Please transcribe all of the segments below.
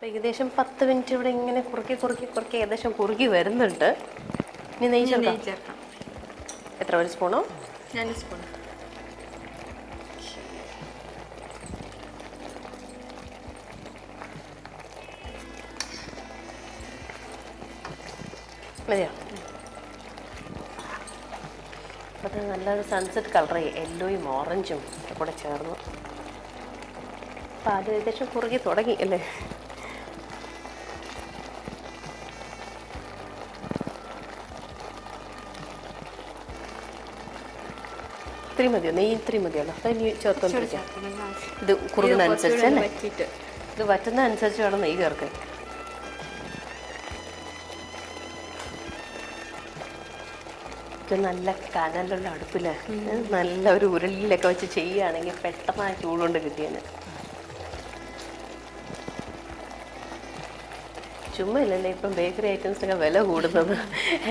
ഏകദേശം 10 മിനിറ്റ് ഇവിടെ ഇങ്ങനെ കുറുക്കി കുറുക്കി കുറുക്കി ഏകദേശം കുറുക്കി വരുന്നുണ്ട്. ഇനി നെയ്യ് ചേർക്കാം. എത്ര, 1 സ്പൂണോ? 2 സ്പൂൺ. മതിയോ? അത് നല്ലൊരു സൺസെറ്റ് കളർ, യെല്ലോയും ഓറഞ്ചും കൂടെ ചേർന്നു. അപ്പോൾ അത് ഏകദേശം കുറുകി തുടങ്ങി അല്ലേ? ഇത്തിരി മതിയോ? നെയ്യ് ഇത്തിരി മതിയല്ലോ? അത് ഇനി ചേർത്തോണ്ടിരിക്കാം. ഇത് കുറുകുന്ന അനുസരിച്ചല്ലേ? ഇത് വറ്റുന്ന അനുസരിച്ച് വേണം നെയ്യ് ചേർക്കാൻ. ഇത് നല്ല കനലുള്ള അടുപ്പിൽ നല്ല ഒരു ഉരുളിയിലൊക്കെ വെച്ച് ചെയ്യുകയാണെങ്കിൽ പെട്ടെന്ന് ആ ചൂടുകൊണ്ട് കിട്ടിയാണ്. ചുമ്മാ ഇല്ലല്ലേ ഇപ്പം ബേക്കറി ഐറ്റംസിനൊക്കെ വില കൂടുന്നത്.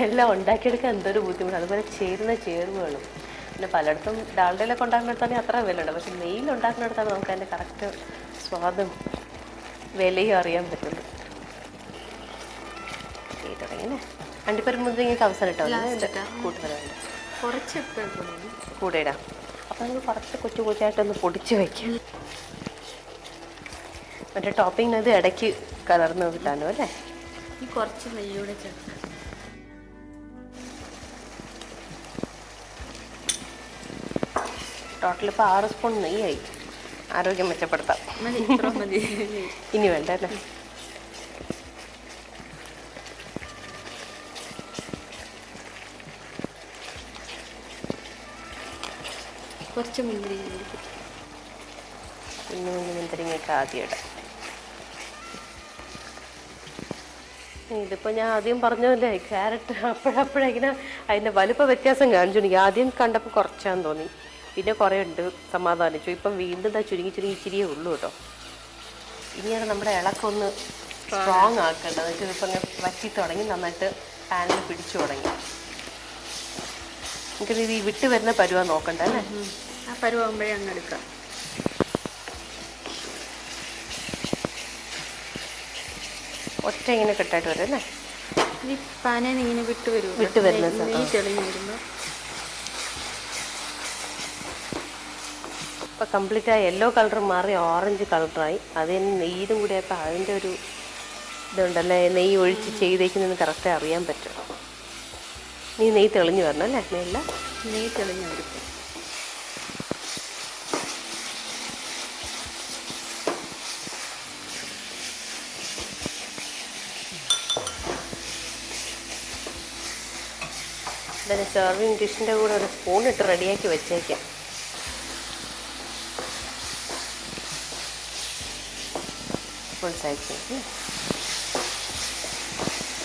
എല്ലാം ഉണ്ടാക്കിയെടുക്കാൻ എന്തൊരു ബുദ്ധിമുട്ട്. അതുപോലെ ചേരുന്ന ചേരുവകളും പിന്നെ പലയിടത്തും ഡാൽഡയിലൊക്കെ ഉണ്ടാക്കുന്നിടത്താണെങ്കിൽ അത്ര വില ഉണ്ട്. പക്ഷെ നെയ്യിൽ ഉണ്ടാക്കുന്നിടത്താണ് നമുക്ക് അതിൻ്റെ കറക്റ്റ് സ്വാദും വിലയും അറിയാൻ പറ്റുള്ളൂ. തുടങ്ങിയല്ലേ? അണ്ടിപ്പരിപ്പ് മുന്തിരിങ്ങയ്ക്ക് അവസരം ഇട്ടോ കൂട്ടുതലുണ്ട്, കുറച്ച് കൂടെ ഇടാം. അപ്പം നമുക്ക് കുറച്ച് കൊച്ചു കൊച്ചായിട്ടൊന്ന് പൊടിച്ച് വയ്ക്കാം. മറ്റേ ടോപ്പിങ്ങിനത് ഇടയ്ക്ക് കലർന്ന് കിട്ടാനോ അല്ലേ? ഈ കുറച്ച് നെയ്യൂടെ ചേർക്കാം. ടോട്ടൽ ഇപ്പോൾ 6 സ്പൂൺ നെയ്യായി. ആരോഗ്യം മെച്ചപ്പെടുത്താം. ഇനി വേണ്ട അല്ലേ? കുറച്ച് മുന്തിരിങ്ങയൊക്കെ ആദ്യം ഇടാം. ഇതിപ്പോൾ ഞാൻ ആദ്യം പറഞ്ഞതല്ലേ, ക്യാരറ്റ് അപ്പോഴപ്പോഴിങ്ങനെ അതിൻ്റെ വലുപ്പ വ്യത്യാസം കാണിച്ചു. എനിക്ക് ആദ്യം കണ്ടപ്പോൾ കുറച്ചാന്ന് തോന്നി, പിന്നെ കുറേ ഉണ്ട്, സമാധാനിച്ചു. ഇപ്പം വീണ്ടും ചുരുങ്ങി ചുരുങ്ങി ഇച്ചിരിയേ ഉള്ളൂ കേട്ടോ. ഇനിയാണ് നമ്മുടെ ഇളക്കൊന്ന് സ്ട്രോങ് ആക്കേണ്ടത്. എന്നിട്ട് ഇപ്പം ഇങ്ങനെ വറ്റി തുടങ്ങി, നന്നായിട്ട് പാനിൽ പിടിച്ചു തുടങ്ങി. നമുക്കിത് ഈ വിട്ട് വരുന്ന പരുവ നോക്കണ്ട അല്ലേ? ആ പരുവാകുമ്പോഴേ അങ്ങ് എടുക്കാം. ഒറ്റ ഇങ്ങനെ കെട്ടായിട്ട് വരും അല്ലേ? ഈ പാനേന്ന് ഇങ്ങനെ വിട്ട് വരുന്ന തെളിഞ്ഞ് വരുമ്പോൾ ഇപ്പോൾ കംപ്ലീറ്റ് ആയി. യെല്ലോ കളർ മാറി ഓറഞ്ച് കളറായി. അതിന് നെയ്യും കൂടി ആയപ്പോൾ അതിൻ്റെ ഒരു ഇതുണ്ടല്ലേ, നെയ്യ് ഒഴിച്ച് ചെയ്തേക്കുന്നതെന്ന് കറക്റ്റ് അറിയാൻ പറ്റും. നെയ്യ് തെളിഞ്ഞ് വരണം അല്ലേ? നെയ്യ് തെളിഞ്ഞ് വരും. ഇതിന് സെർവിങ് ഡിഷിൻ്റെ കൂടെ ഒരു സ്പൂൺ ഇട്ട് റെഡിയാക്കി വെച്ചേക്കാം. ഫുൾ സൈസ്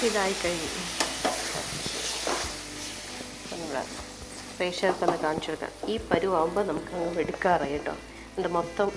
ഇതായി കഴിഞ്ഞു. നമ്മൾ പ്രേക്ഷകർക്കൊന്ന് കാണിച്ചു കൊടുക്കാം. ഈ പരുവാകുമ്പോൾ നമുക്ക് അങ്ങ് എടുക്കാറായി കേട്ടോ. എന്നിട്ട് മൊത്തം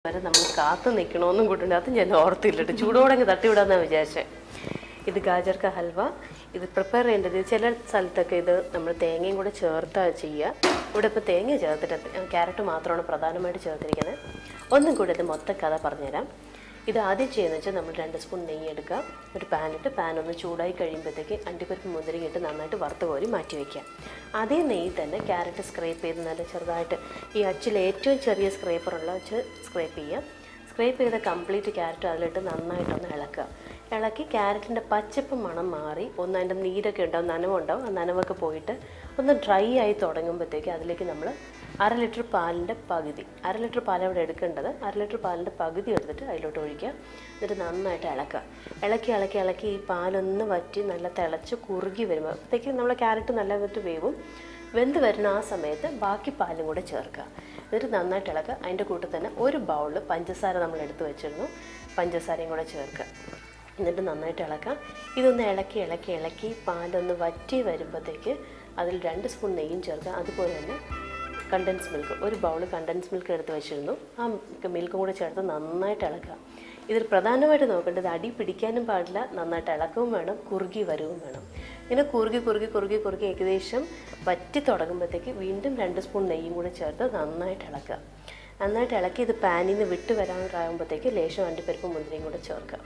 വരെ നമ്മൾ കാത്തു നിൽക്കണമെന്നും കൂട്ടുണ്ട്. അത് ഞാൻ ഓർത്തില്ലട്ടോ. ചൂടോടെ തട്ടിവിടാന്നാണ് വിചാരിച്ചത്. ഇത് ഗാജർ കാ ഹൽവ. ഇത് പ്രിപ്പയർ ചെയ്യേണ്ടത് ചില സ്ഥലത്തൊക്കെ ഇത് നമ്മൾ തേങ്ങയും കൂടെ ചേർത്താ ചെയ്യുക. ഇവിടെ ഇപ്പോൾ തേങ്ങ ചേർത്തിട്ട് ക്യാരറ്റ് മാത്രമാണ് പ്രധാനമായിട്ട് ചേർത്തിരിക്കുന്നത്. ഒന്നും കൂടെ ഇത് മൊത്തം കഥ പറഞ്ഞുതരാം. ഇത് ആദ്യം ചെയ്യുന്നത് വെച്ചാൽ നമ്മൾ 2 സ്പൂൺ നെയ്യ് എടുക്കുക. ഒരു പാനിട്ട് പാൻ ഒന്ന് ചൂടായി കഴിയുമ്പോഴത്തേക്ക് അണ്ടിപ്പരിപ്പ് മുന്തിരിങ്ങ ഇട്ട് നന്നായിട്ട് വറുത്ത് കോരി മാറ്റി വയ്ക്കുക. അതേ നെയ്യ് തന്നെ ക്യാരറ്റ് സ്ക്രേപ്പ് ചെയ്ത് നല്ല ചെറുതായിട്ട് ഈ അച്ചിൽ ഏറ്റവും ചെറിയ സ്ക്രേപ്പറുള്ള വെച്ച് സ്ക്രേപ്പ് ചെയ്യുക. സ്ക്രേപ്പ് ചെയ്ത കംപ്ലീറ്റ് ക്യാരറ്റ് അതിലിട്ട് നന്നായിട്ടൊന്ന് ഇളക്കുക. ഇളക്കി ക്യാരറ്റിൻ്റെ പച്ചപ്പ് മണം മാറി ഒന്ന് അതിൻ്റെ നീരൊക്കെ ഉണ്ടാവും, നനവുണ്ടാവും. ആ നനവൊക്കെ പോയിട്ട് ഒന്ന് ഡ്രൈ ആയി തുടങ്ങുമ്പോഴത്തേക്ക് അതിലേക്ക് നമ്മൾ 1/2 ലിറ്റർ പാലിൻ്റെ പകുതി, 1/2 ലിറ്റർ പാൽ അവിടെ എടുക്കേണ്ടത്, 1/2 ലിറ്റർ പാലിൻ്റെ പകുതി എടുത്തിട്ട് അതിലോട്ട് ഒഴിക്കുക. എന്നിട്ട് നന്നായിട്ട് ഇളക്കുക. ഇളക്കി ഇളക്കി ഇളക്കി ഈ പാലൊന്ന് വറ്റി നല്ല തിളച്ച് കുറുകി വരുമ്പോഴത്തേക്ക് നമ്മളെ ക്യാരറ്റ് നല്ല വിട്ട് വേവും. വെന്ത് വരുന്ന ആ സമയത്ത് ബാക്കി പാലും കൂടെ ചേർക്കുക. എന്നിട്ട് നന്നായിട്ട് ഇളക്കുക. അതിൻ്റെ കൂട്ടത്തിൽ തന്നെ ഒരു ബൗളിൽ പഞ്ചസാര നമ്മൾ എടുത്ത് വെച്ചിരുന്നു, പഞ്ചസാരയും കൂടെ ചേർക്കുക. എന്നിട്ട് നന്നായിട്ട് ഇളക്കാം. ഇതൊന്ന് ഇളക്കി ഇളക്കി ഇളക്കി പാലൊന്ന് വറ്റി വരുമ്പോഴത്തേക്ക് അതിൽ 2 സ്പൂൺ നെയ്യും ചേർക്കുക. അതുപോലെ തന്നെ കണ്ടൻസ് മിൽക്ക്, ഒരു ബൗൾ കണ്ടൻസ് മിൽക്ക് എടുത്ത് വെച്ചിരുന്നു, ആ മിൽക്കും കൂടെ ചേർത്ത് നന്നായിട്ട് ഇളക്കുക. ഇതിൽ പ്രധാനമായിട്ട് നോക്കേണ്ടത് അടി പിടിക്കാനും പാടില്ല, നന്നായിട്ട് ഇളക്കവും വേണം, കുറുകി വരവും വേണം. ഇങ്ങനെ കുറുകി കുറുകി കുറുകി കുറുകി ഏകദേശം വറ്റി തുടങ്ങുമ്പോഴത്തേക്ക് വീണ്ടും 2 സ്പൂൺ നെയ്യും കൂടെ ചേർത്ത് നന്നായിട്ട് ഇളക്കുക. നന്നായിട്ട് ഇളക്കി ഇത് പാനിൽ നിന്ന് വിട്ട് വരാറാകുമ്പോഴത്തേക്ക് ലേശം അണ്ടിപ്പരിപ്പ് മുന്തിരിയും കൂടെ ചേർക്കുക.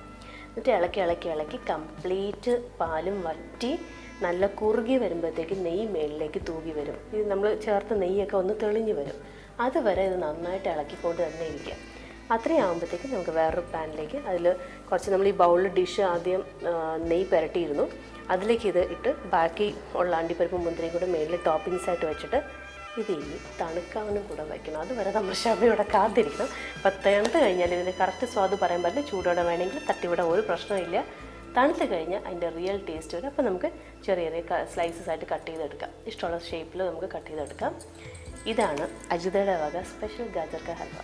എന്നിട്ട് ഇളക്കി ഇളക്കി ഇളക്കി കംപ്ലീറ്റ് പാലും വറ്റി നല്ല കുറുകി വരുമ്പോഴത്തേക്ക് നെയ്യ് മേളിലേക്ക് തൂകി വരും. ഇത് നമ്മൾ ചേർത്ത നെയ്യൊക്കെ ഒന്ന് തെളിഞ്ഞ് വരും. അതുവരെ ഇത് നന്നായിട്ട് ഇളക്കിക്കൊണ്ട് തന്നെ ഇരിക്കുക. അത്രയും ആകുമ്പോഴത്തേക്ക് നമുക്ക് വേറൊരു പാനിലേക്ക് അതിൽ കുറച്ച് നമ്മൾ ഈ ബൗളിൽ ഡിഷ് ആദ്യം നെയ്യ് പുരട്ടിയിരുന്നു, അതിലേക്ക് ഇത് ഇട്ട് ബാക്കി ഉള്ള അണ്ടിപ്പരിപ്പും മുന്തിരിയും കൂടെ മേളിൽ ടോപ്പിങ്സ് ആയിട്ട് വെച്ചിട്ട് ഇത് ഇനി തണുക്കാനും കൂടെ വയ്ക്കണം. അതുവരെ നമ്മൾ ക്ഷമയോടെ കാത്തിരിക്കണം. അപ്പം തണുത്ത് കഴിഞ്ഞാൽ ഇതിൻ്റെ കറക്റ്റ് സ്വാദ് പറയാൻ പറ്റില്ല. ചൂടോടെ വേണമെങ്കിൽ തട്ടിവിടാൻ ഒരു പ്രശ്നമില്ല. തണുത്ത് കഴിഞ്ഞാൽ അതിൻ്റെ റിയൽ ടേസ്റ്റ് വരും. അപ്പോൾ നമുക്ക് ചെറിയ ചെറിയ സ്ലൈസസ് ആയിട്ട് കട്ട് ചെയ്തെടുക്കാം. ഇഷ്ടമുള്ള ഷേപ്പിൽ നമുക്ക് കട്ട് ചെയ്തെടുക്കാം. ഇതാണ് അജിതയുടെ വക സ്പെഷ്യൽ ഗാജർ കാ ഹൽവ.